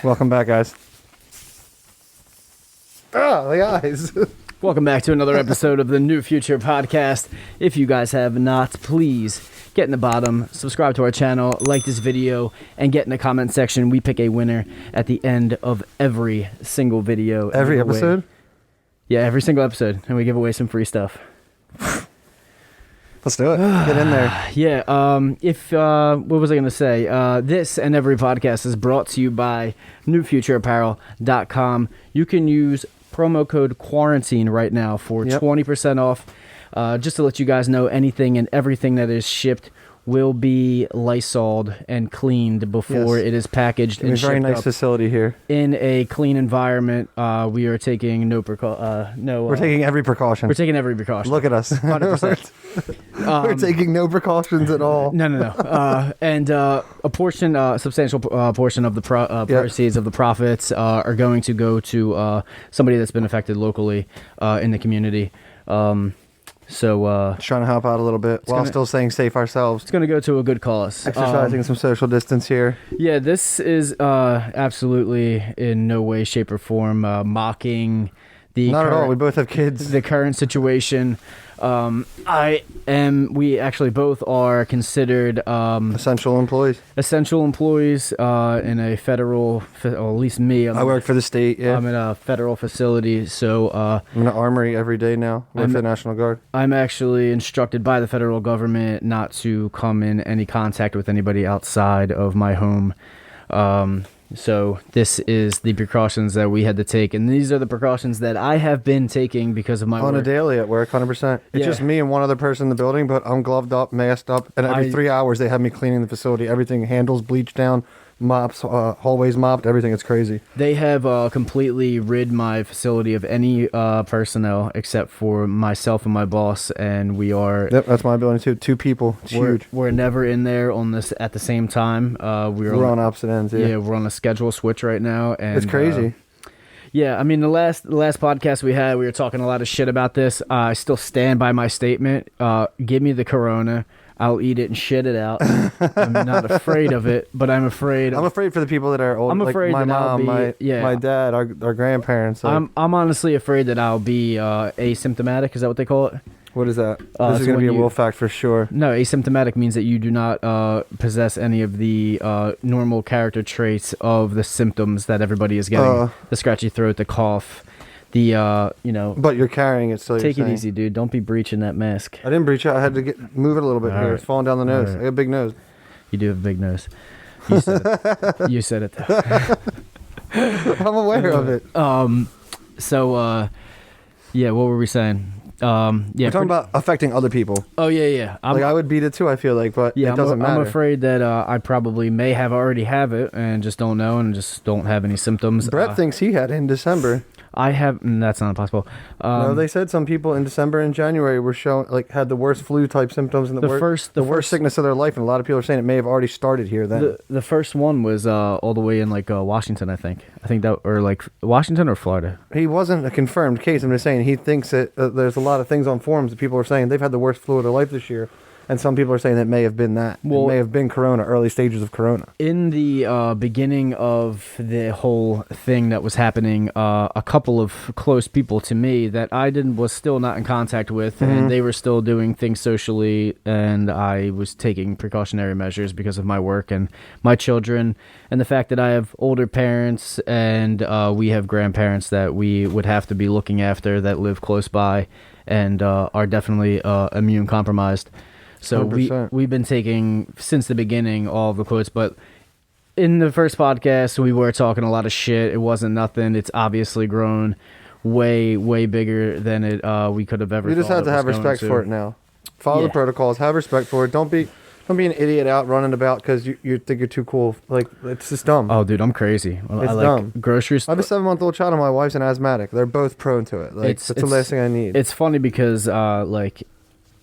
Welcome back, guys. Oh, the eyes. Welcome back to another episode of the New Future Podcast. If you guys have not, please get in the bottom, subscribe to our channel, like this video, and get in the comment section. We pick a winner at the end of every single video. Every episode? Yeah, every single episode. And we give away some free stuff. Let's do it. Get in there. Yeah, what was I going to say? This and every podcast is brought to you by newfutureapparel.com. You can use promo code quarantine right now for 20% off. Just to let you guys know, anything and everything that is shipped will be Lysoled and cleaned before it is packaged and shipped. Very nice facility here. In a clean environment. We are taking we're taking every precaution. We're taking every precaution. Look at us. 100%. We're taking no precautions at all. No. And a substantial portion of the proceeds of the profits are going to go to somebody that's been affected locally in the community. Just trying to help out a little bit while still staying safe ourselves. It's going to go to a good cause. Exercising some social distance here. Yeah, this is absolutely in no way, shape, or form mocking the Not at all. We both have kids. The current situation. We actually both are considered essential employees. Essential employees in a federal, or at least me. I work for the state. Yeah, I'm in a federal facility, so I'm in an armory every day now. Work for the National Guard. I'm actually instructed by the federal government not to come in any contact with anybody outside of my home. So this is the precautions that we had to take, and these are the precautions that I have been taking because of my work. On a daily at work, 100%. It's just me and one other person in the building, but I'm gloved up, masked up, and every 3 hours they have me cleaning the facility. Everything, handles bleached down, mops, hallways mopped, everything. It's crazy. They have completely rid my facility of any personnel except for myself and my boss, and we are... Yep, that's my building too. 2 people. It's huge. We're never in there on this at the same time. We're on opposite ends, Yeah, we're on a schedule switch right now. And it's crazy. Yeah, I mean, the last podcast we had, we were talking a lot of shit about this. I still stand by my statement. Give me the corona. I'll eat it and shit it out. I'm not afraid of it, but I'm afraid. I'm afraid for the people that are old. I'm afraid like my that mom, my dad, our grandparents. I'm honestly afraid that I'll be asymptomatic. Is that what they call it? What is that? This is going to be a wolf fact for sure. No, asymptomatic means that you do not possess any of the normal character traits of the symptoms that everybody is getting. The scratchy throat, the cough. But you're carrying it, so take it easy, dude. Don't be breaching that mask. I didn't breach it. I had to move it a little bit here. It's falling down the nose. I got a big nose. You do have a big nose. You said it. You said it, though. I'm aware of it. What were we saying? We're talking about affecting other people. Oh, yeah. I would beat it too, I feel like, but it doesn't matter. I'm afraid that I probably may have already have it and just don't know and just don't have any symptoms. Brett thinks he had it in December. I have. That's not possible. No, they said some people in December and January were had the worst flu type symptoms and the worst sickness of their life, and a lot of people are saying it may have already started here then. The first one was all the way in Washington, I think that, or Washington or Florida. He wasn't a confirmed case. I'm just saying he thinks that there's a lot of things on forums that people are saying they've had the worst flu of their life this year. And some people are saying that may have been that. Well, it may have been corona, early stages of corona. In the beginning of the whole thing that was happening, a couple of close people to me that I was still not in contact with, and they were still doing things socially, and I was taking precautionary measures because of my work and my children, and the fact that I have older parents and we have grandparents that we would have to be looking after that live close by and are definitely immune compromised. So we've been taking, since the beginning, all of the quotes, but in the first podcast, we were talking a lot of shit. It wasn't nothing. It's obviously grown way, way bigger than we could have ever thought. You just have to have respect for it now. Follow the protocols. Have respect for it. Don't be an idiot out running about because you think you're too cool. It's just dumb. Oh, dude, I'm crazy. It's dumb. Groceries. I have a 7-month-old child and my wife's an asthmatic. They're both prone to it. That's the last thing I need. It's funny because,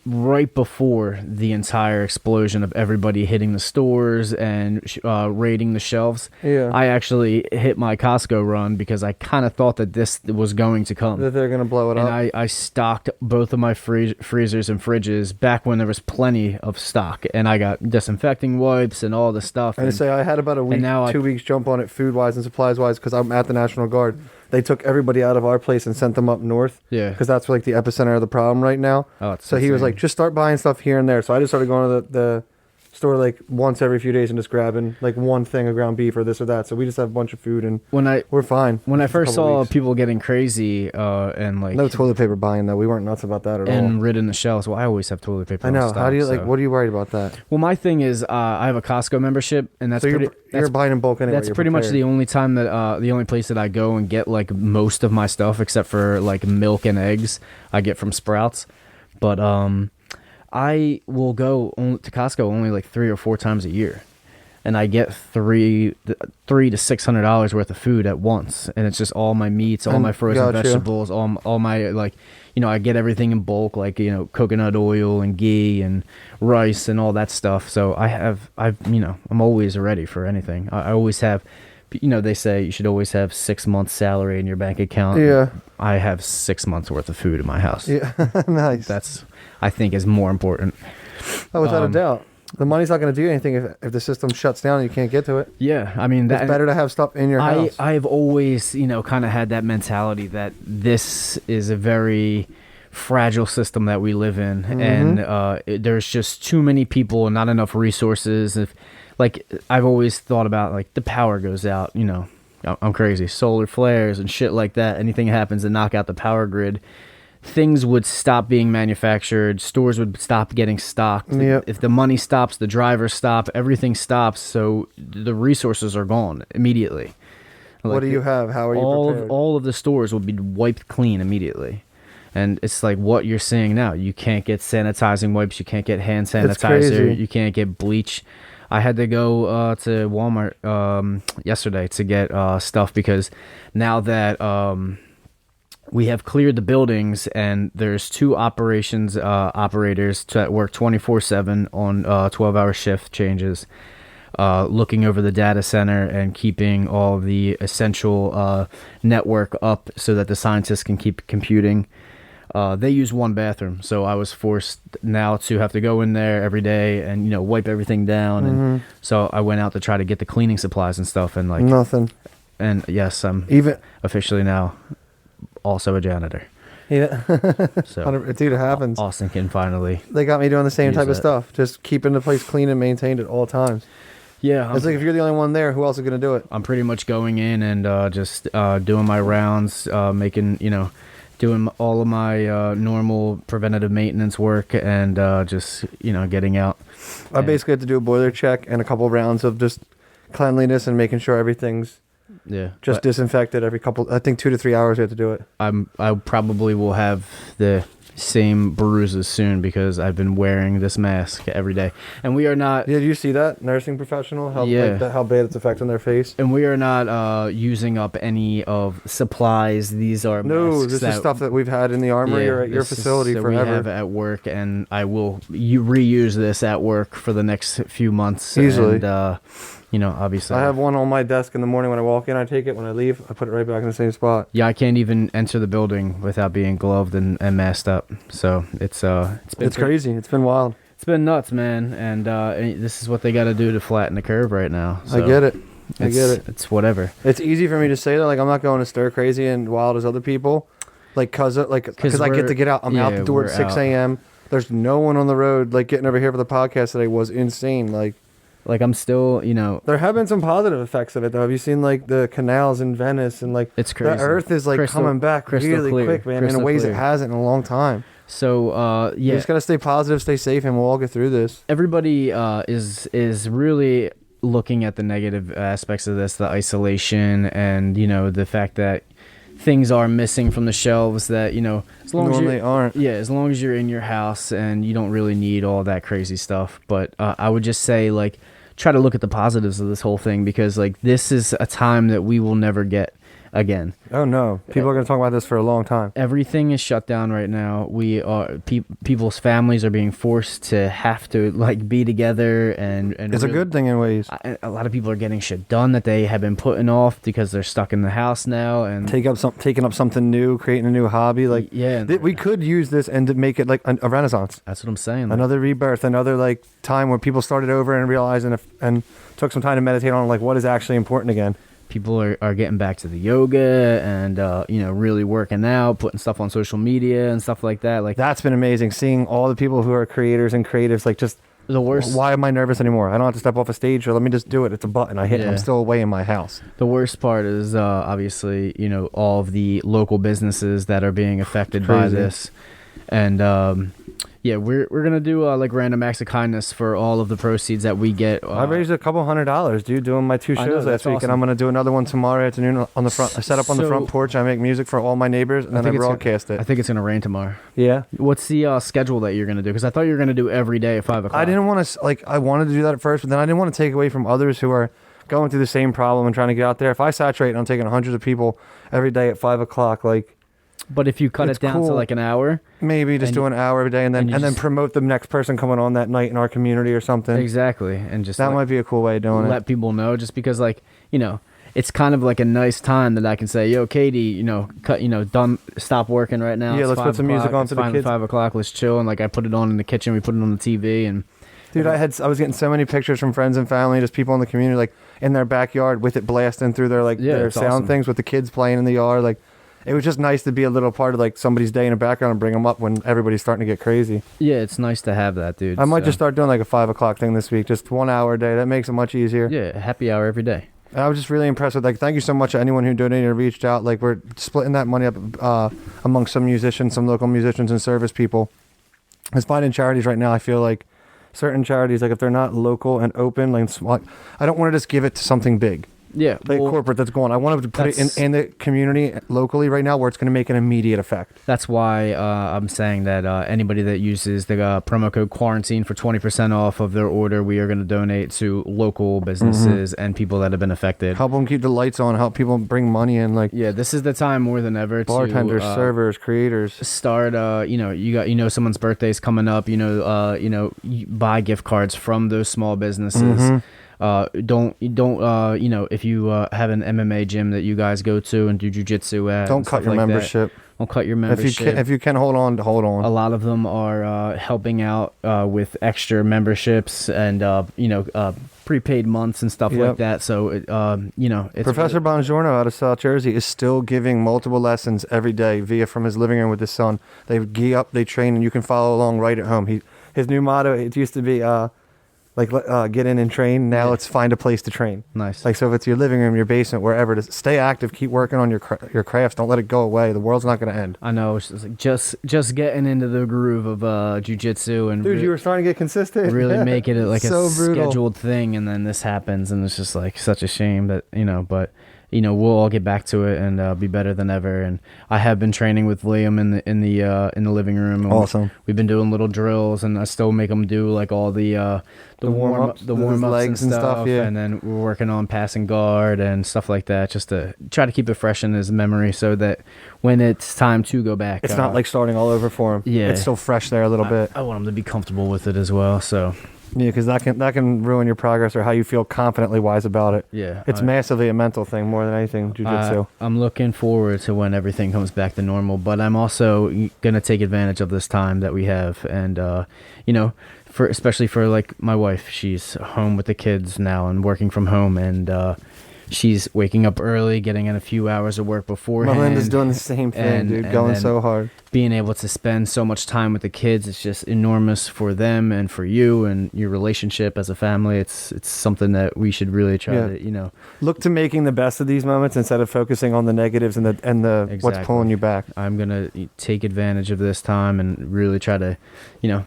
right before the entire explosion of everybody hitting the stores and raiding the shelves, I actually hit my Costco run because I kind of thought that this was going to come. That they're going to blow it up. And I stocked both of my freezers and fridges back when there was plenty of stock. And I got disinfecting wipes and all the stuff. And I had about a week, 2 weeks jump on it food-wise and supplies-wise because I'm at the National Guard. They took everybody out of our place and sent them up north. Yeah. Because that's like the epicenter of the problem right now. Oh, so he was like, just start buying stuff here and there. So I just started going to the store like once every few days and just grabbing like one thing of ground beef or this or that. So we just have a bunch of food and we're fine. When I first saw people getting crazy and like no toilet paper buying though, we weren't nuts about that at all. And ridding the shelves. Well, I always have toilet paper. I know. Stock, how do you like? What are you worried about that? Well, my thing is I have a Costco membership, and that's so you're buying in bulk anyway. That's pretty much the only time that the only place that I go and get like most of my stuff, except for like milk and eggs, I get from Sprouts. But I will go to Costco only like 3 or 4 times a year, and I get $300 to $600 worth of food at once, and it's just all my meats, all my frozen vegetables, all my like, I get everything in bulk, like coconut oil and ghee and rice and all that stuff. So I'm always ready for anything. I always have. They say you should always have 6 months' salary in your bank account. Yeah. I have 6 months worth of food in my house. Yeah, nice. That's, I think, is more important. Oh, without a doubt. The money's not going to do anything if the system shuts down and you can't get to it. Yeah, I mean, it's better to have stuff in your house. I've always, kind of had that mentality that this is a very fragile system that we live in, and there's just too many people and not enough resources. Like, I've always thought about, like, the power goes out, I'm crazy, solar flares and shit like that. Anything happens to knock out the power grid, things would stop being manufactured, stores would stop getting stocked. Yep. If the money stops, the drivers stop, everything stops, so the resources are gone immediately. What do you have? How are you prepared? All of the stores will be wiped clean immediately. And it's like what you're seeing now. You can't get sanitizing wipes, you can't get hand sanitizer, you can't get bleach. I had to go to Walmart yesterday to get stuff because now that we have cleared the buildings and there's 2 operators that work 24/7 on 12-hour shift changes, looking over the data center and keeping all the essential network up so that the scientists can keep computing. They use 1 bathroom, so I was forced now to have to go in there every day and wipe everything down. And so I went out to try to get the cleaning supplies and stuff, and like nothing. And yes, I'm officially now also a janitor. Yeah, so dude, it happens. Austin can finally. They got me doing the same type of stuff, just keeping the place clean and maintained at all times. Yeah, it's like if you're the only one there, who else is gonna do it? I'm pretty much going in and just doing my rounds, making doing all of my normal preventative maintenance work and just getting out. I basically have to do a boiler check and a couple rounds of just cleanliness and making sure everything's just disinfected every couple. I think 2 to 3 hours we have to do it. I probably will have the same bruises soon because I've been wearing this mask every day, and we are not. Yeah, did you see that nursing professional? How bad it's affecting their face. And we are not using up any of supplies. These are this is stuff that we've had in the armory or at your facility forever. We have at work, and I will reuse this at work for the next few months easily. And obviously, I have one on my desk in the morning when I walk in. I take it when I leave. I put it right back in the same spot. Yeah, I can't even enter the building without being gloved and masked up. So it's crazy. It's been wild. It's been nuts, man. And this is what they got to do to flatten the curve right now. So I get it. It's whatever. It's easy for me to say that. Like, I'm not going to stir crazy and wild as other people. Because I get to get out. I'm out the door at 6 a.m. There's no one on the road. Like, getting over here for the podcast today was insane. Like I'm still, There have been some positive effects of it, though. Have you seen, like, the canals in Venice? And, like, it's crazy. The Earth is, like, coming back really quick, man, in ways it hasn't in a long time. So, You just got to stay positive, stay safe, and we'll all get through this. Everybody is really looking at the negative aspects of this, the isolation and, the fact that things are missing from the shelves that as long normally aren't. Yeah, as long as you're in your house and you don't really need all that crazy stuff. But I would just say, like, try to look at the positives of this whole thing because, like, this is a time that we will never get again. Oh no, people are going to talk about this for a long time. Everything is shut down right now. We are people's families are being forced to have to like be together, and it's really a good thing in ways. A lot of people are getting shit done that they have been putting off because they're stuck in the house now, and taking up something new, creating a new hobby. Like we could use this and to make it like a renaissance. That's what I'm saying. Another rebirth, another like time where people started over and realized and took some time to meditate on like what is actually important again. People are getting back to the yoga and really working out, putting stuff on social media and stuff like that. Like that's been amazing, seeing all the people who are creators and creatives. Like just the worst. Why am I nervous anymore? I don't have to step off a stage, or let me just do it. It's a button I hit. And I'm still away in my house. The worst part is obviously all of the local businesses that are being affected by this, and we're gonna do like random acts of kindness for all of the proceeds that we get. I raised a couple $100, dude, doing my 2 shows last week, awesome. And I'm gonna do another one tomorrow afternoon on the front. I set up on the front porch. I make music for all my neighbors, and then I broadcast it. I think it's gonna rain tomorrow. Yeah. What's the schedule that you're gonna do? Because I thought you were gonna do every day at 5 o'clock. I didn't want to I wanted to do that at first, but then I didn't want to take away from others who are going through the same problem and trying to get out there. If I saturate and I'm taking hundreds of people every day at 5 o'clock, like. But if you cut it down to like an hour, maybe just do an hour every day, and then promote the next person coming on that night in our community or something. Exactly, and just that might be a cool way of doing it. Let people know, just because it's kind of like a nice time that I can say, yo, Katie, done, stop working right now. Yeah, let's put some music on for the kids. 5 o'clock, let's chill, and like I put it on in the kitchen, we put it on the TV, and. Dude, I was getting so many pictures from friends and family, just people in the community, like in their backyard with it blasting through their sound things with the kids playing in the yard, like. It was just nice to be a little part of like somebody's day in the background and bring them up when everybody's starting to get crazy. Yeah, it's nice to have that, dude. I might just start doing like a 5 o'clock thing this week, just 1 hour a day. That makes it much easier. Yeah, happy hour every day. And I was just really impressed with thank you so much to anyone who donated or reached out. Like we're splitting that money up among some musicians, some local musicians and service people. It's finding charities right now. I feel like certain charities, like if they're not local and open, like I don't want to just give it to something big. Yeah, like corporate that's going. I want to put it in the community locally right now where it's going to make an immediate effect. That's why I'm saying that anybody that uses the promo code quarantine for 20% off of their order, we are going to donate to local businesses and people that have been affected. Help them keep the lights on. Help people bring money in. Like this is the time more than ever. Bartenders, servers, creators. Start. Someone's birthday's coming up. You buy gift cards from those small businesses. Don't if you have an MMA gym that you guys go to and do jiu-jitsu at, don't cut your membership. Don't cut your membership. If you can hold on. A lot of them are helping out with extra memberships and prepaid months and stuff like that. So it's Professor Bongiorno out of South Jersey is still giving multiple lessons every day from his living room with his son. They gee up, they train, and you can follow along right at home. His new motto, it used to be get in and train. Now it's find a place to train. Nice. Like, so if it's your living room, your basement, wherever, to stay active, keep working on your crafts. Don't let it go away. The world's not going to end. I know. It's just getting into the groove of jiu-jitsu. And dude, you were starting to get consistent. Really make it like so a brutal. Scheduled thing, and then this happens, and it's just like such a shame that, but we'll all get back to it and be better than ever. And I have been training with Liam in the living room. Awesome. We've been doing little drills, and I still make them do like all the warm-ups and stuff. Yeah. And then we're working on passing guard and stuff like that, just to try to keep it fresh in his memory, so that when it's time to go back, it's not like starting all over for him. Yeah, it's still fresh there a little bit. I want him to be comfortable with it as well. So. Yeah, because that can ruin your progress or how you feel confidently wise about it. Yeah, it's massively a mental thing more than anything. Jiu-jitsu. I'm looking forward to when everything comes back to normal, but I'm also gonna take advantage of this time that we have, and especially for like my wife, she's home with the kids now and working from home, and she's waking up early, getting in a few hours of work beforehand. Melinda's doing the same thing, dude, going so hard. Being able to spend so much time with the kids, it's just enormous for them and for you and your relationship as a family. It's something that we should really try to, look to making the best of these moments instead of focusing on the negatives and the exactly. What's pulling you back. I'm gonna take advantage of this time and really try to,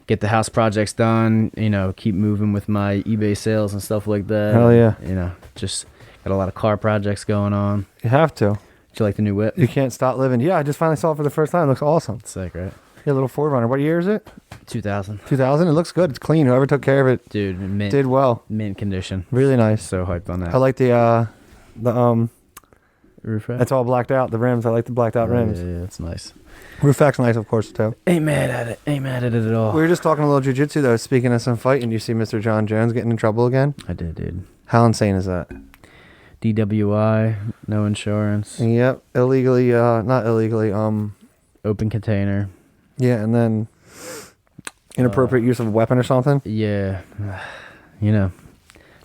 get the house projects done. Keep moving with my eBay sales and stuff like that. Hell yeah. Just got a lot of car projects going on. You have to. Do you like the new whip? You can't stop living. Yeah, I just finally saw it for the first time. It looks awesome. It's sick, right? Yeah, little 4Runner. What year is it? 2000. 2000? It looks good. It's clean. Whoever took care of it, dude, did well. Mint condition. Really nice. So hyped on that. I like the Roof rack? It's all blacked out. The rims. I like the blacked out rims. Yeah, that's nice. Roof rack's nice, of course, too. Ain't mad at it. Ain't mad at it at all. We were just talking a little jiu-jitsu, though. Speaking of some fighting, you see Mr. John Jones getting in trouble again? I did, dude. How insane is that? DWI, no insurance. Yep. Illegally, not illegally, Open container. yeah, and then inappropriate use of a weapon or something. Yeah. You know,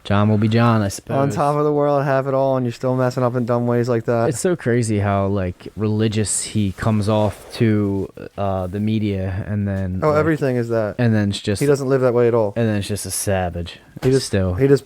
John will be John, I suppose. On top of the world, have it all, and you're still messing up in dumb ways like that. It's so crazy how, like, religious he comes off to the media, and then... Oh, everything is that. And then it's just... He doesn't live that way at all. And then it's just a savage. He just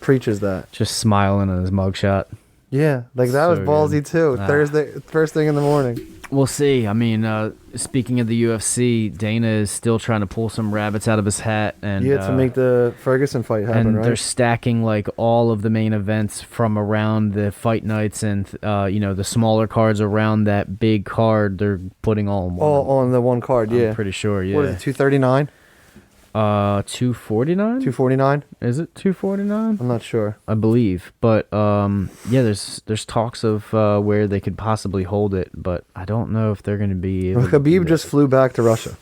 preaches that. Just smiling on his mugshot. Yeah, like that was ballsy too. Thursday, first thing in the morning. We'll see. I mean, speaking of the UFC, Dana is still trying to pull some rabbits out of his hat, and to make the Ferguson fight happen, and right? they're stacking like all of the main events from around the fight nights, and the smaller cards around that big card. They're putting all on the one card. Yeah, I'm pretty sure. Yeah, what is it? 239. 249. 249. Is it 249? I'm not sure. I believe, but there's talks of where they could possibly hold it, but I don't know if they're going to be able Khabib just flew back to Russia.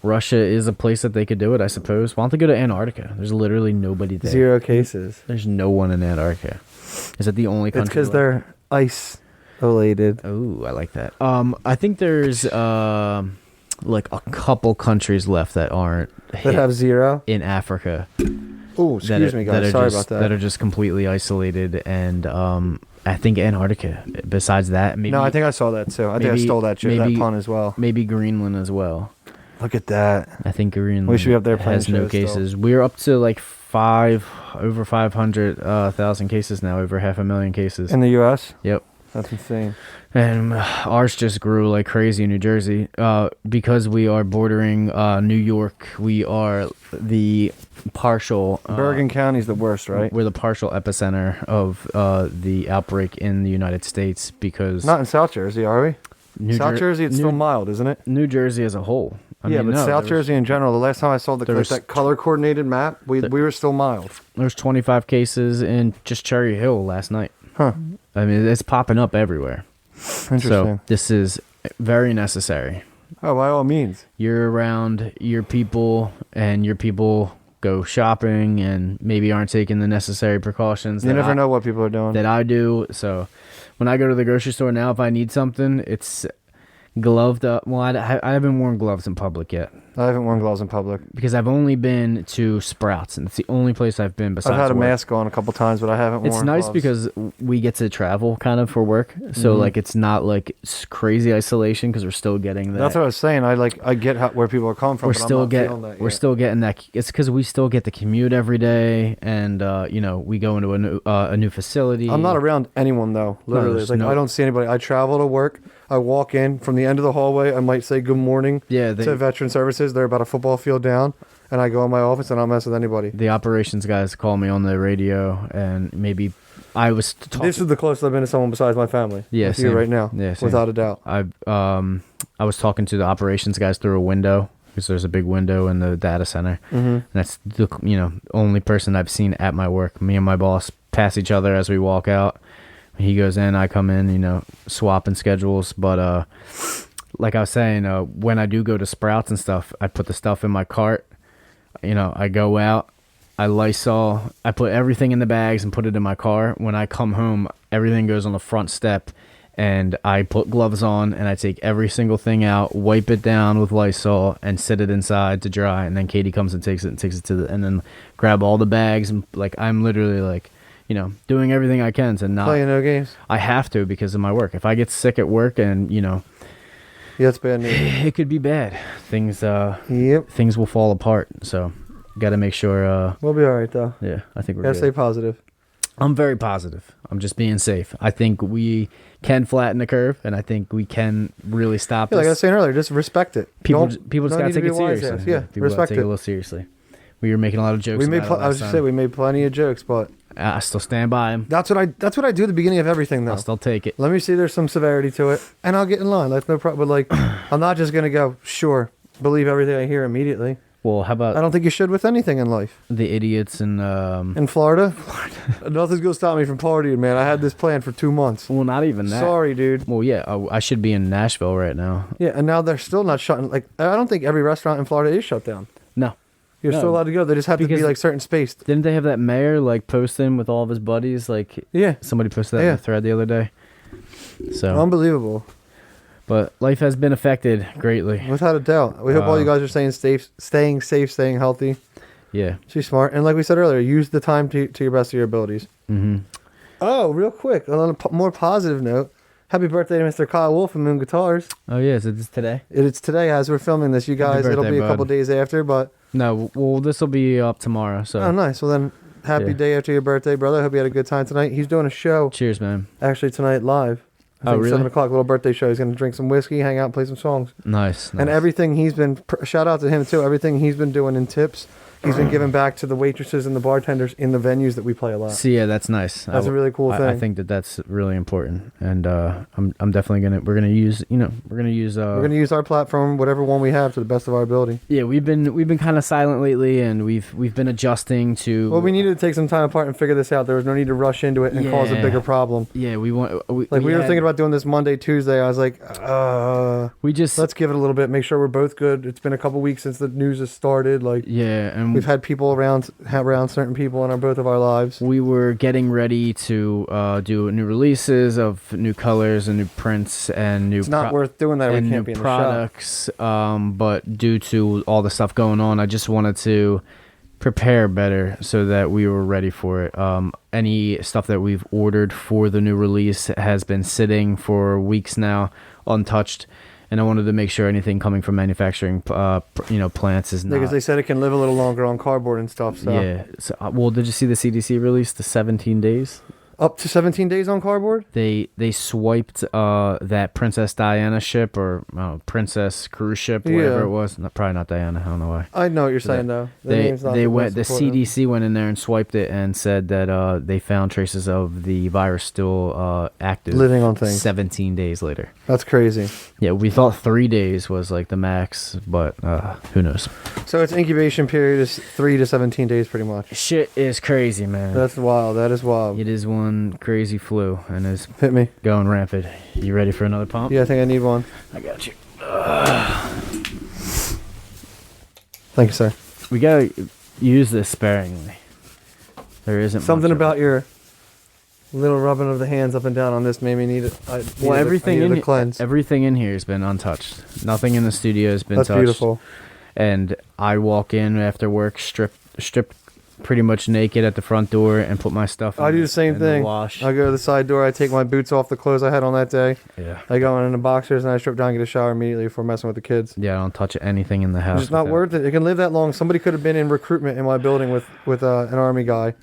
Russia is a place that they could do it, I suppose. Why don't they go to Antarctica? There's literally nobody there. 0 cases. There's no one in Antarctica. Is that the only country? It's because they're isolated. Oh, I like that. I think there's like a couple countries left that aren't that have 0 in Africa. Oh, excuse me, guys. Sorry about that. That are just completely isolated, and I think Antarctica. Besides that, maybe. No, I think I saw that too. I think I stole that pun as well. Maybe Greenland as well. Look at that. I think Greenland. We should be up there playing has no cases. Still. We're up to like over 500,000 cases now. Over 500,000 cases in the U.S. Yep. That's insane. And ours just grew like crazy in New Jersey. Because we are bordering New York, we are the partial... Bergen County's the worst, right? We're the partial epicenter of the outbreak in the United States because... Not in South Jersey, are we? South Jersey, it's still mild, isn't it? New Jersey as a whole. But South Jersey in general, the last time I saw that color-coordinated map, we were still mild. There's 25 cases in just Cherry Hill last night. Huh. I mean, it's popping up everywhere. Interesting. So this is very necessary. Oh, by all means. You're around your people, and your people go shopping and maybe aren't taking the necessay precautions. You never know what people are doing. That I do. So when I go to the grocery store now, if I need something, it's gloved up. Well, I haven't worn gloves in public yet. I haven't worn gloves in public. Because I've only been to Sprouts, and it's the only place I've been besides I've had a work. mask on a couple times, but I haven't worn It's nice gloves. because we get to travel kind of for work. So, like, it's not, like, crazy isolation because we're still getting that. That's what I was saying. I get where people are coming from, We're but still I'm not feeling that we're yet. still getting that. It's because we still get the commute every day, and, we go into a new facility. I'm not around anyone, though. Literally. I don't see anybody. I travel to work. I walk in from the end of the hallway. I might say good morning to Veteran Services. They're about a football field down. And I go in my office and I don't mess with anybody. The operations guys call me on the radio, and maybe I was talking. This is the closest I've been to someone besides my family. Yeah, you right now. Yeah, same. Without a doubt. I was talking to the operations guys through a window because there's a big window in the data center. Mm-hmm. And that's the only person I've seen at my work. Me and my boss pass each other as we walk out. He goes in, I come in, swapping schedules. But like I was saying, when I do go to Sprouts and stuff, I put the stuff in my cart. I go out, I Lysol, I put everything in the bags and put it in my car. When I come home, everything goes on the front step, and I put gloves on, and I take every single thing out, wipe it down with Lysol, and sit it inside to dry. And then Katie comes and takes it and then grab all the bags, and I'm literally doing everything I can to not playing no games. I have to because of my work. If I get sick at work and yeah, it's bad news. It could be bad. Things will fall apart. So, got to make sure. We'll be all right, though. Yeah, I think we're good. Stay Stay positive. I'm very positive. I'm just being safe. I think we can flatten the curve, and I think we can really stop this. Like I was saying earlier, just respect it. People just got to take it seriously. Yeah, people respect take it a little seriously. We were making a lot of jokes. I was just saying we made plenty of jokes, but I still stand by them. That's what I do at the beginning of everything, though. I'll still take it. Let me see there's some severity to it, and I'll get in line. That's no problem. But I'm not just gonna go. Sure, believe everything I hear immediately. Well, how about I don't think you should with anything in life. the idiots In Florida? Nothing's going to stop me from partying, man. I had this planned for 2 months. Well, not even that. Sorry, dude. Well, yeah, I should be in Nashville right now. Yeah, and now they're still not shutting. Like, I don't think every restaurant in Florida is shut down. No. You're still allowed to go. They just have to be Because- like certain spaced. Didn't they have that mayor like posting with all of his buddies? Like, Yeah. somebody posted that in the thread the other day. So, Unbelievable. but life has been affected greatly. Without a doubt. We hope all you guys are staying safe, staying healthy. Yeah. She's smart. And like we said earlier, use the time to your best of your abilities. Mm-hmm. Oh, real quick, on a more positive note, happy birthday to Mr. Kyle Wolf from Moon Guitars. Oh yeah, is it this today? It's today as we're filming this. You guys, birthday, it'll be a bud. couple days after, but... No, well, this will be up tomorrow. So. Oh, nice. Well, then, happy day after your birthday, brother. I hope you had a good time tonight. He's doing a show. Cheers, man. Actually, tonight, live. I think really? 7 o'clock, little birthday show. He's going to drink some whiskey, hang out, and play some songs. Nice. And everything he's been... Shout out to him, too. Everything he's been doing in tips, he's been giving back to the waitresses and the bartenders in the venues that we play a lot. See, yeah, that's nice. That's a really cool thing. I think that's really important, and I'm definitely we're gonna use We're going to use our platform, whatever one we have, to the best of our ability. Yeah, we've been kind of silent lately, and we've been adjusting to. Well, we needed to take some time apart and figure this out. There was no need to rush into it and cause a bigger problem. Yeah, we were thinking about doing this Monday, Tuesday. I was like, let's give it a little bit, make sure we're both good. It's been a couple weeks since the news has started. Like, yeah, and we've had people around certain people in both of our lives. We were getting ready to do new releases of new colors and new prints and new. It's not worth doing that. And we can't new be in products. But due to all the stuff going on, I just wanted to prepare better so that we were ready for it. Any stuff that we've ordered for the new release has been sitting for weeks now, untouched, and I wanted to make sure anything coming from manufacturing, plants is not. Because they said it can live a little longer on cardboard and stuff. So. Yeah. So, well, did you see the CDC release the 17 days? Up to 17 days on cardboard? They swiped that Princess Diana ship or Princess cruise ship, whatever it was. Probably not Diana. I don't know why. I know what you're saying though. The CDC went in there and swiped it and said that they found traces of the virus still active, living on things 17 days later. That's crazy. Yeah, we thought 3 days was like the max, but who knows? So its incubation period is 3 to 17 days, pretty much. Shit is crazy, man. That's wild. That is wild. It is one crazy flu and is hit me going rampant. You ready for another pump? Yeah, I think I need one. I got you. Thank you, sir. We gotta use this sparingly. There isn't something much about your little rubbing of the hands up and down on this made me need it. Everything in here has been untouched. Nothing in the studio has been touched. That's beautiful. And I walk in after work, stripped pretty much naked at the front door and put my stuff in. I do the same thing. Wash. I go to the side door, I take my boots off, the clothes I had on that day. Yeah. I go in the boxers and I strip down and get a shower immediately before messing with the kids. Yeah, I don't touch anything in the house. It's not worth it. It can live that long. Somebody could have been in recruitment in my building with an army guy.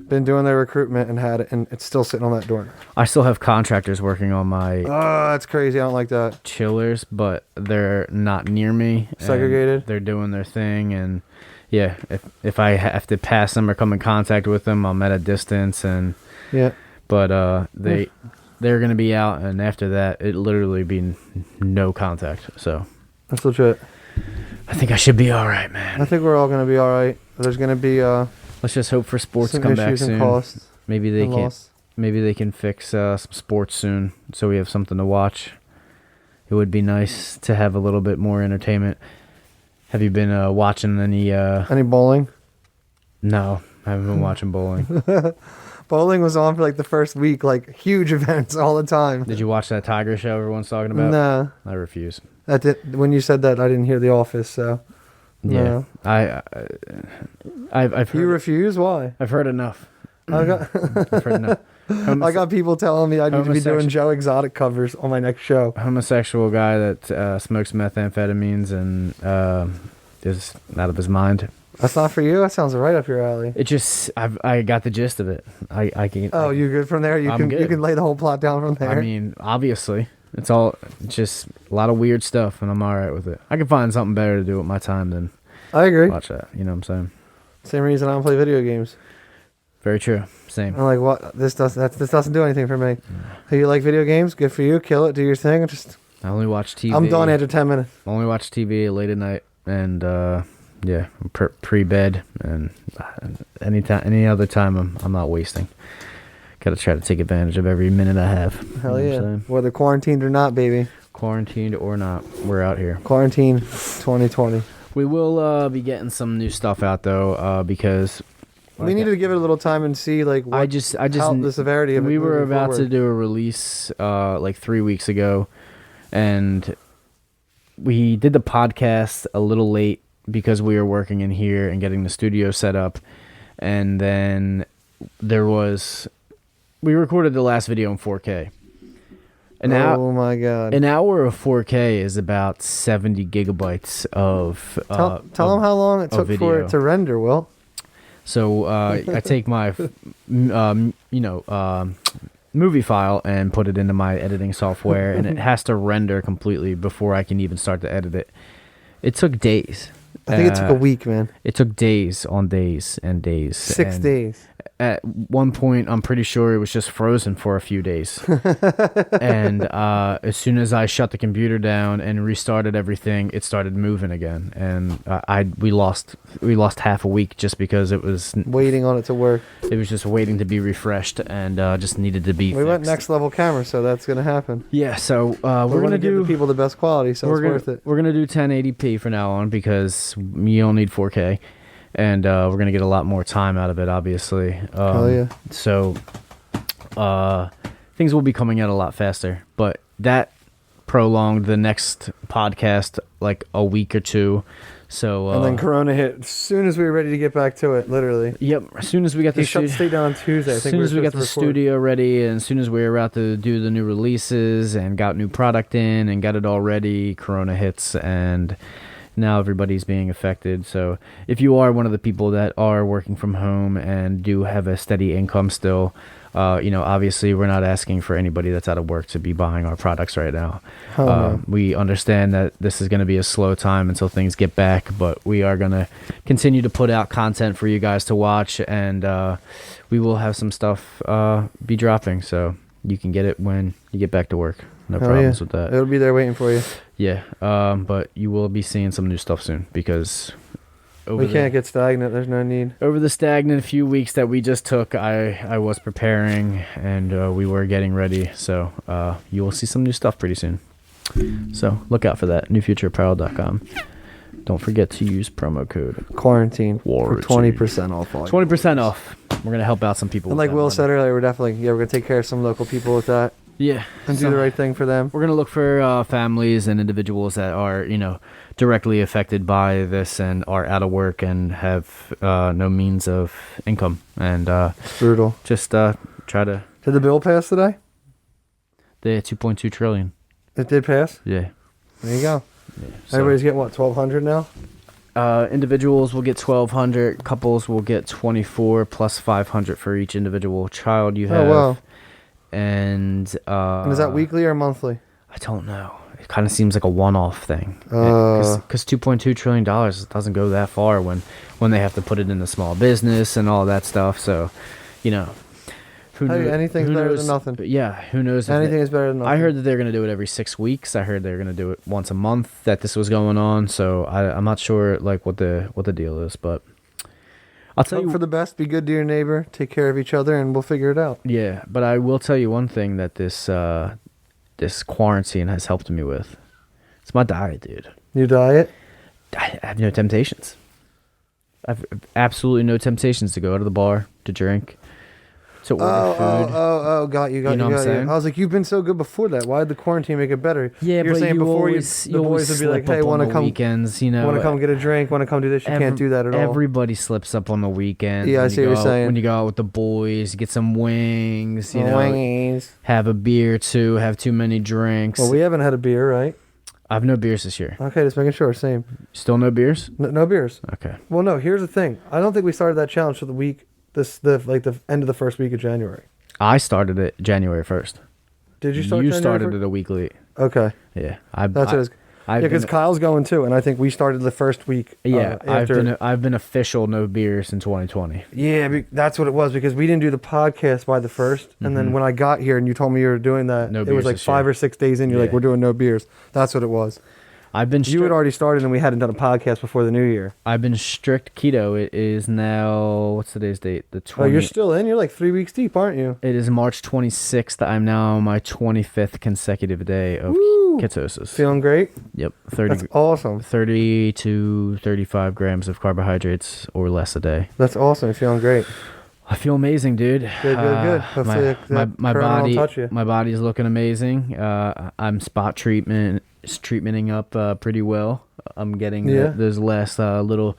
Been doing their recruitment and had it, and it's still sitting on that door. I still have contractors working on my. Oh, that's crazy. I don't like that. Chillers, but they're not near me. Segregated. They're doing their thing, and yeah, if I have to pass them or come in contact with them, I'm at a distance, and yeah. But they're gonna be out, and after that, it literally be no contact. So that's legit. I think I should be all right, man. I think we're all gonna be all right. There's gonna be let's just hope for sports to some come back issues and soon. costs Maybe they and can. loss. Maybe they can fix some sports soon, so we have something to watch. It would be nice to have a little bit more entertainment. Have you been watching any bowling? No, I haven't been watching bowling. Bowling was on for like the first week, like huge events all the time. Did you watch that Tiger show everyone's talking about? No. I refuse. When you said that, I didn't hear The Office, so. Yeah. No. I've heard. You refuse? Why? I've heard enough. I've heard enough. I got people telling me I need to be doing Joe Exotic covers on my next show. Homosexual guy that smokes methamphetamines and is out of his mind. That's not for you? That sounds right up your alley. It just, I got the gist of it. I can. Oh, you good from there? You can lay the whole plot down from there? I mean, obviously. It's just a lot of weird stuff, and I'm all right with it. I can find something better to do with my time than I agree. Watch that. You know what I'm saying? Same reason I don't play video games. Very true. Same. I'm like, what? This doesn't do anything for me. Hey, you like video games? Good for you. Kill it. Do your thing. I only watch TV. I'm done after 10 minutes. I only watch TV late at night, and Yeah, pre-bed, and any other time I'm not wasting. Got to try to take advantage of every minute I have. Hell yeah. Whether quarantined or not, baby. Quarantined or not, we're out here. Quarantine 2020. We will be getting some new stuff out though, because we needed to give it a little time and see like what, how the severity of it. We were about forward. to do a release like 3 weeks ago, and we did the podcast a little late because we were working in here and getting the studio set up, and then we recorded the last video in 4K. Oh my god! An hour of 4K is about 70 gigabytes of. Tell them how long it took for it to render, Will. So I take my, movie file and put it into my editing software, and it has to render completely before I can even start to edit it. It took days. I think it took a week, man. It took days on days and days. 6 days. At one point, I'm pretty sure it was just frozen for a few days. And as soon as I shut the computer down and restarted everything, it started moving again. And we lost half a week just because it was waiting on it to work. It was just waiting to be refreshed and just needed to be. We went next level camera, so that's gonna happen. Yeah, so we're gonna give the people the best quality, so it's worth it. We're gonna do 1080p for now on because you don't need 4K. And we're going to get a lot more time out of it, obviously. Hell yeah. So things will be coming out a lot faster. But that prolonged the next podcast like a week or two. So and then Corona hit as soon as we were ready to get back to it, literally. Yep. As soon as we got the shut the state down on Tuesday. As soon as we got the studio ready, and as soon as we were about to do the new releases and got new product in and got it all ready, Corona hits, and now everybody's being affected. So if you are one of the people that are working from home and do have a steady income still, obviously we're not asking for anybody that's out of work to be buying our products right now. We understand that this is going to be a slow time until things get back, but we are going to continue to put out content for you guys to watch, and we will have some stuff be dropping, so you can get it when you get back to work. No problems with that. It'll be there waiting for you. Yeah, but you will be seeing some new stuff soon because we can't get stagnant. There's no need. Over the stagnant few weeks that we just took, I was preparing and we were getting ready. So you will see some new stuff pretty soon. So look out for that. NewFutureApparel.com. Don't forget to use promo code Quarantine for 20% off. 20% off. We're gonna help out some people. And like Will said earlier, we're gonna take care of some local people with that. Yeah, and do the right thing for them. We're gonna look for families and individuals that are, directly affected by this and are out of work and have no means of income. And it's brutal. Just try to. Did the bill pass today? The 2.2 trillion. It did pass. Yeah. There you go. Yeah, everybody's getting what, 1,200 now? Individuals will get 1,200. Couples will get 24 plus 500 for each individual child you have. Oh wow. And is that weekly or monthly? I don't know. It kind of seems like a one-off thing. Because $2.2 trillion doesn't go that far when they have to put it into small business and all that stuff. So, who knows? Anything's better than nothing. Yeah, who knows? Anything is better than nothing. I heard that they're going to do it every 6 weeks. I heard they're going to do it once a month, that this was going on. So I'm not sure like what the deal is, but I'll tell you for the best. Be good to your neighbor. Take care of each other, and we'll figure it out. Yeah, but I will tell you one thing that this quarantine has helped me with. It's my diet, dude. Your diet? I have no temptations. I've absolutely no temptations to go to the bar, to drink, to order food. Got you. What I'm saying? I was like, you've been so good before that. Why did the quarantine make it better? Yeah, You're but saying you before always, the boys would be like, hey, want to come weekends, want to come get a drink, want to come do this. You can't do that at all. Everybody slips up on the weekend. Yeah, I see what you're saying. When you go out with the boys, get some wings, have a beer too, have too many drinks. Well, we haven't had a beer, right? I have no beers this year. Okay, just making sure. Same. Still no beers? No beers. Okay. Well, no. Here's the thing. I don't think we started that challenge for the week. The end of the first week of January. I started it January 1st. Did you start? You started it a week late. Okay. Yeah. That's what it is. Because Kyle's going too, and I think we started the first week. Yeah, I've been official no beers in 2020. Yeah, that's what it was, because we didn't do the podcast by the 1st, and then when I got here and you told me you were doing that, it was like 5 or 6 days in. You're like, we're doing no beers. That's what it was. You had already started, and we hadn't done a podcast before the new year. I've been strict keto. It is now, what's today's date? The 20th. Oh, you're still in? You're like 3 weeks deep, aren't you? It is March 26th. I'm now on my 25th consecutive day of ketosis. Feeling great? Yep. That's awesome. 30 to 35 grams of carbohydrates or less a day. That's awesome. You're feeling great. I feel amazing, dude. Good. Hopefully my body, my body is looking amazing. I'm treatmenting up pretty well. I'm getting those last little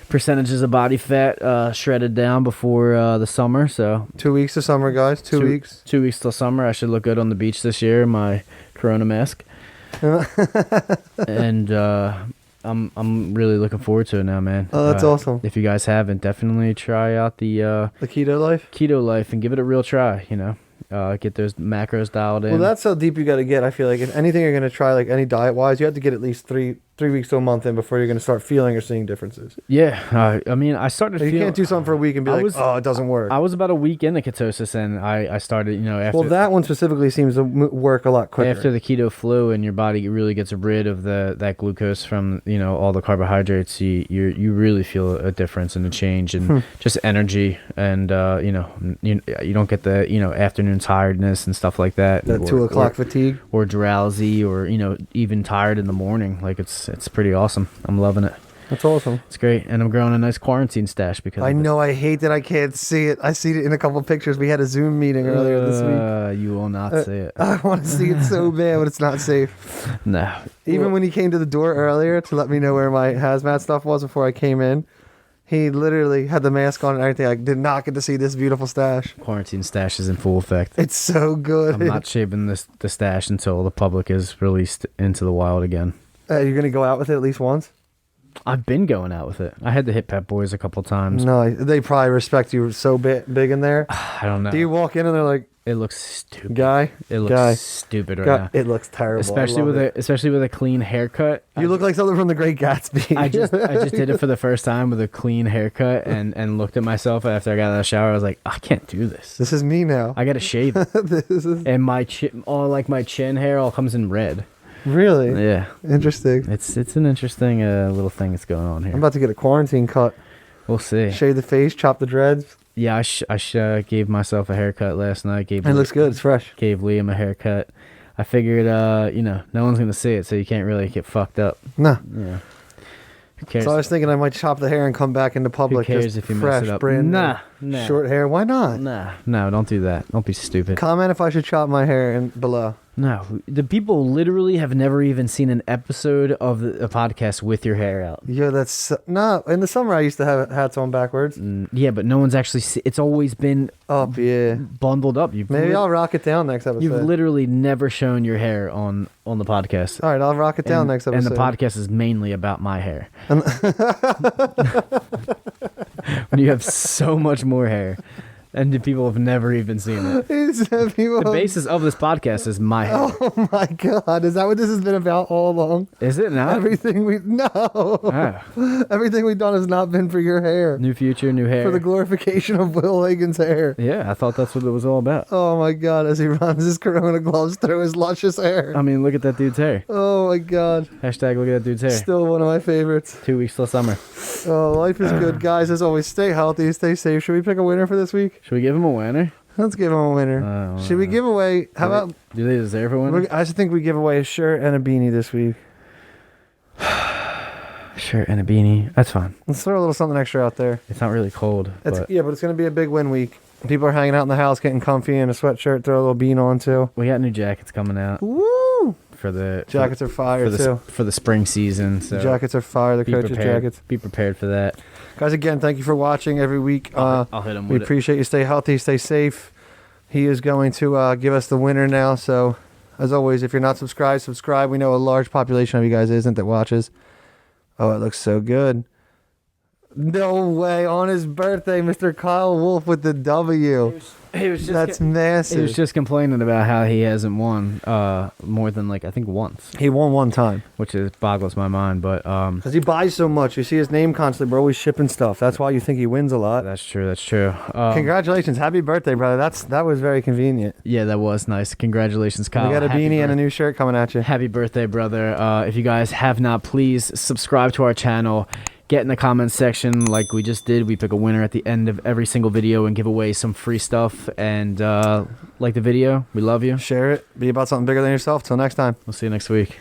percentages of body fat shredded down before the summer. So 2 weeks to summer, guys. 2 weeks. 2 weeks till summer. I should look good on the beach this year in my Corona mask. And I'm really looking forward to it now, man. Oh, that's awesome. If you guys haven't, definitely try out the keto life. Keto life and give it a real try. Get those macros dialed in. Well, that's how deep you got to get. I feel like if anything you're going to try, like any diet wise, you have to get at least three weeks to a month in before you're going to start feeling or seeing differences. Yeah, I mean, I started. You can't do something for a week and be oh, it doesn't work. I was about a week into ketosis, and I started, after. Well, that one specifically seems to work a lot quicker after the keto flu, and your body really gets rid of that glucose from all the carbohydrates. You really feel a difference and a change, and just energy, and you don't get the afternoon tiredness and stuff like that. That 2 o'clock fatigue, or drowsy, or even tired in the morning. Like it's pretty awesome. I'm loving it. That's awesome. It's great, and I'm growing a nice quarantine stash because I know. I hate that I can't see it. I see it in a couple pictures. We had a Zoom meeting earlier this week. You will not see it. I want to see it so bad, but it's not safe. No. Even when he came to the door earlier to let me know where my hazmat stuff was before I came in, he literally had the mask on and everything. I did not get to see this beautiful stash. Quarantine stash is in full effect. It's so good. I'm not shaving the stash until the public is released into the wild again. You're going to go out with it at least once? I've been going out with it. I had to hit Pep Boys a couple times. No, they probably respect you so big in there. I don't know. Do you walk in and they're like, it looks stupid. It looks stupid right now. It looks terrible. Especially with a clean haircut. You look like something from The Great Gatsby. I just did it for the first time with a clean haircut and looked at myself after I got out of the shower. I was like, I can't do this. This is me now. I got to shave it. And my chin hair all comes in red. Really? Yeah. Interesting. It's an interesting little thing that's going on here. I'm about to get a quarantine cut. We'll see. Shave the face, chop the dreads. Yeah, I gave myself a haircut last night. It looks good. It's fresh. Gave Liam a haircut. I figured, no one's going to see it, so you can't really get fucked up. No. Yeah. Who cares? So I was thinking I might chop the hair and come back into public. Who cares if you mess it up? Nah. Short hair. Why not? Nah. No, don't do that. Don't be stupid. Comment if I should chop my hair below. No, the people literally have never even seen an episode of a podcast with your hair out. Yeah, that's no. In the summer, I used to have hats on backwards. Yeah, but no one's actually. It's always been up. Yeah, bundled up. Maybe I'll rock it down next episode. You've literally never shown your hair on the podcast. All right, I'll rock it down next episode. And the podcast is mainly about my hair. When you have so much more hair. And the people have never even seen it. The basis of this podcast is my hair. Oh my God. Is that what this has been about all along? Is it not? Everything we've done has not been for your hair. New future, new hair. For the glorification of Will Hagen's hair. Yeah, I thought that's what it was all about. Oh my God. As he runs his Corona gloves through his luscious hair. I mean, look at that dude's hair. Oh my God. Hashtag look at that dude's hair. Still one of my favorites. 2 weeks till summer. Oh, life is good. Guys, as always, stay healthy, stay safe. Should we pick a winner for this week? Should we give him a winner? Let's give him a winner. Should we give away... How about... Do they deserve a winner? I think we give away a shirt and a beanie this week. Shirt and a beanie. That's fine. Let's throw a little something extra out there. It's not really cold. Yeah, but it's going to be a big win week. People are hanging out in the house, getting comfy in a sweatshirt, throw a little bean on too. We got new jackets coming out. Woo! Jackets are fire for the spring season. So jackets are fire. The coaches' jackets. Be prepared for that. Guys, again, thank you for watching every week. I'll hit them with We appreciate you. Stay healthy, stay safe. He is going to give us the winner now. So, as always, if you're not subscribed, subscribe. We know a large population of you guys isn't that watches. Oh, it looks so good. No way. On his birthday, Mr. Kyle Wolf with the W. Cheers. That's massive. He was just complaining about how he hasn't won more than I think once. He won one time, which boggles my mind. But because he buys so much, you see his name constantly. We're always shipping stuff. That's why you think he wins a lot. That's true. Congratulations, happy birthday, brother. That was very convenient. Yeah, that was nice. Congratulations, Kyle. We got a beanie and a new shirt coming at you. Happy birthday, brother. If you guys have not, please subscribe to our channel. Get in the comments section like we just did. We pick a winner at the end of every single video and give away some free stuff. And like the video. We love you. Share it. Be about something bigger than yourself. Till next time. We'll see you next week.